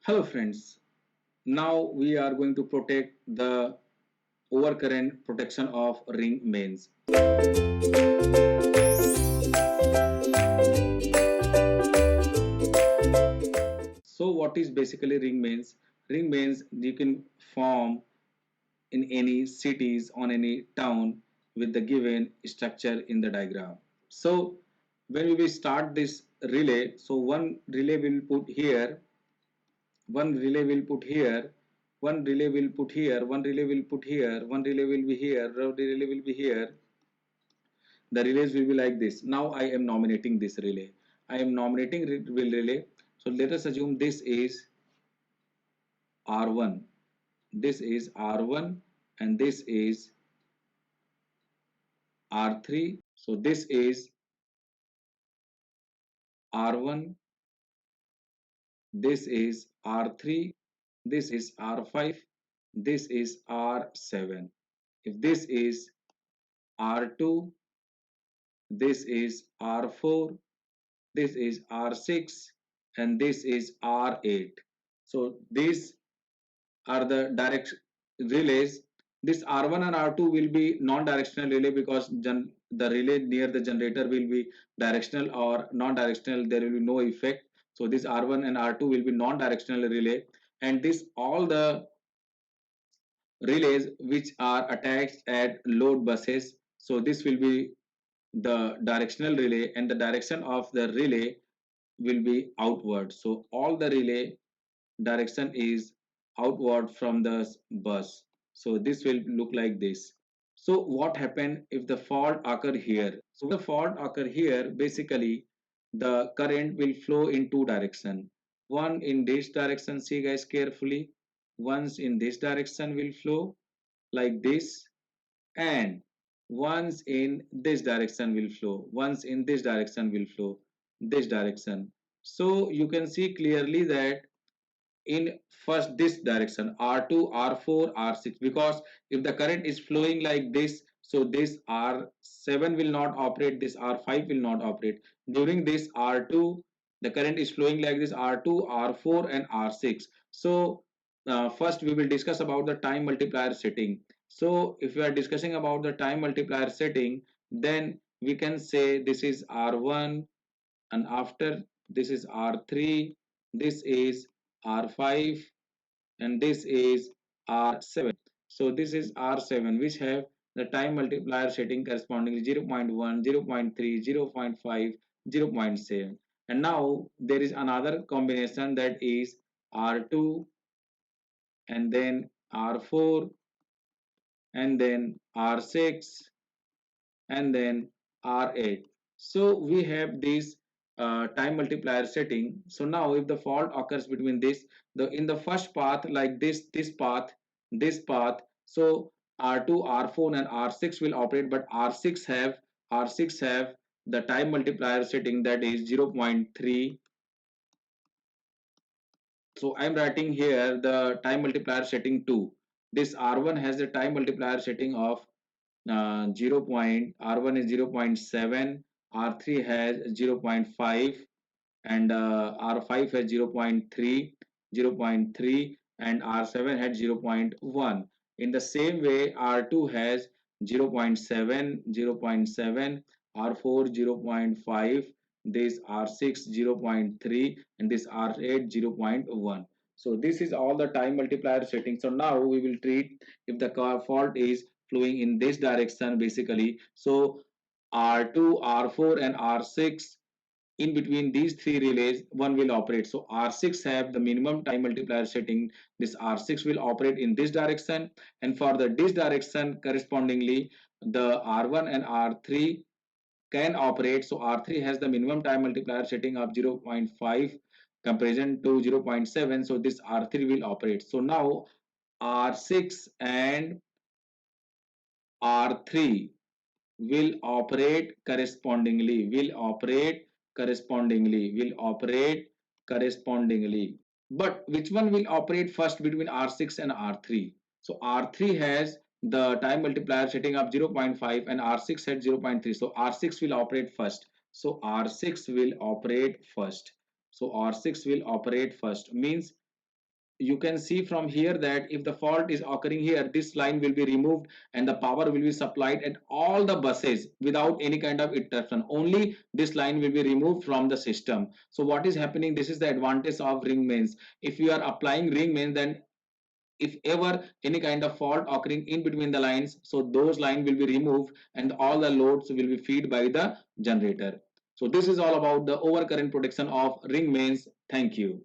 Hello friends, now we are going to protect the overcurrent protection of ring mains. So what is basically ring mains? Ring mains you can form in any cities on any town with the given structure in the diagram. So when we will start this relay, so one relay will put here, one relay will put here, one relay will put here, one relay will put here, one relay will be here, one relay will be here. The relays will be like this. Now I am nominating this relay. I am nominating relay. So let us assume this is R1. This is R1 and this is R3. So this is R1, this is R3, this is R5, this is R7. If this is R2, this is R4, this is R6 and this is R8. So these are the direct relays. This R1 and R2 will be non-directional relay because the relay near the generator will be directional or non-directional. There will be no effect. So this R1 and R2 will be non-directional relay, and this all the relays which are attached at load buses. So this will be the directional relay, and the direction of the relay will be outward. So all the relay direction is outward from the bus. So this will look like this. So what happened if the fault occur here? So the fault occur here, basically the current will flow in two direction. One in this direction, see guys carefully. Once in this direction will flow like this, and once in this direction will flow. Once in this direction will flow this direction. So you can see clearly that in first this direction R2, R4, R6, because if the current is flowing like this, so this R7 will not operate, this R5 will not operate. During this R2 the current is flowing like this R2, R4 and R6. So first we will discuss about the time multiplier setting. So if we are discussing about the time multiplier setting, then we can say this is R1, and after this is R3, this is R5 and this is R7. So this is R7 which have the time multiplier setting correspondingly 0 0.1, 0 0.3, 0 0.5, 0 0.7. And now there is another combination that is R2 and then R4 and then R6 and then R8. So we have this time multiplier setting. So now if the fault occurs between this, the in the first path like this path, so R2, R4 and R6 will operate, but R6 have the time multiplier setting that is 0.3. So I'm writing here the time multiplier setting 2. This R1 has the time multiplier setting of 0 point, R1 is 0.7, R3 has 0.5 and R5 has 0.3, 0.3 and R7 had 0.1. In the same way R2 has 0.7, 0.7, R4 0.5, this R6 0.3 and this R8 0.1. So this is all the time multiplier setting. So now we will treat if the fault is flowing in this direction basically. So R2, R4 and R6, in between these three relays one will operate. So R6 have the minimum time multiplier setting. This R6 will operate in this direction, and for the this direction correspondingly the R1 and R3 can operate. So R3 has the minimum time multiplier setting of 0.5 comparison to 0.7. So this R3 will operate. So now R6 and R3 will operate correspondingly, but which one will operate first between R6 and R3? So R3 has the time multiplier setting of 0.5 and R6 at 0.3. So R6 will operate first. So R6 will operate first. So R6 will operate first means you can see from here that if the fault is occurring here, this line will be removed and the power will be supplied at all the buses without any kind of interruption. Only this line will be removed from the system. So what is happening, this is the advantage of ring mains. If you are applying ring mains, then if ever any kind of fault occurring in between the lines, so those lines will be removed and all the loads will be fed by the generator. So this is all about the overcurrent protection of ring mains. Thank you.